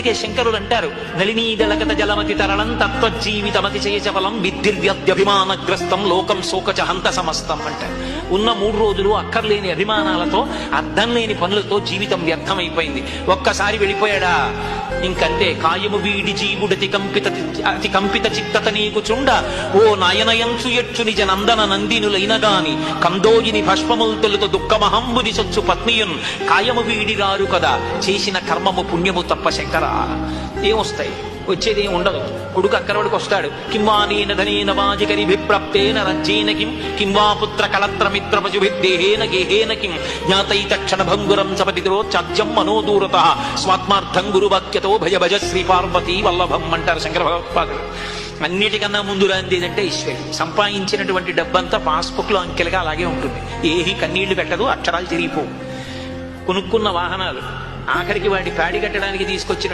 అందుకే శంకరులు అంటారు, నళినీదళగత జలమతి తరళం తత్వజీవితమతిశయ చపలం విద్యుర్వ్యభిమానగ్రస్తం లోకం శోకచ హంత సమస్తం అంటారు. ఉన్న 3 రోజులు అక్కర్లేని అభిమానాలతో, అర్థం లేని పనులతో జీవితం వ్యర్థమైపోయింది. ఒక్కసారి వెళ్ళిపోయాడా ఇంకంతే. కాయము వీడి జీవుడతి అతి కంపిత చిత్తత నీకు చుండ, ఓ నయనయంచు ఎచ్చు నిజ నందన నందినులైన గాని కందోయిని భస్మముల్తులతో దుఃఖమహంబుని సొచ్చు పత్నియున్ కాయము వీడిరారు కదా, చేసిన కర్మము పుణ్యము తప్ప శంకర ఏమొస్తాయి? వచ్చేది ఏం ఉండదు. కొడుకు అక్కరవాడికి వస్తాడు, కింవానేన ధనేన వాజికరి విప్రాప్తేన రజ్జేన కింవా పుత్ర కళత్రమిత్ర పశుభిర్దేహేన గేహేన కిం జ్ఞాతైత క్షణ భంగురం సపతిరో చాజ్యం మనోదూరత స్వాత్మార్థం గురువాక్యతో భజ భజ శ్రీ పార్వతీ వల్లభం అంటారు శంకర భగవత్పాదులు. అన్నిటికన్నా ముందు రాంది ఏదంటే ఈశ్వరుడు. సంపాదించినటువంటి డబ్బంతా పాస్బుక్ లో అంకెలుగా అలాగే ఉంటుంది, ఏహి కన్నీళ్లు పెట్టదు, అక్షరాలు తిరిగిపోవు. కొనుక్కున్న వాహనాలు ఆఖరికి వాటి కాడి కట్టడానికి తీసుకొచ్చిన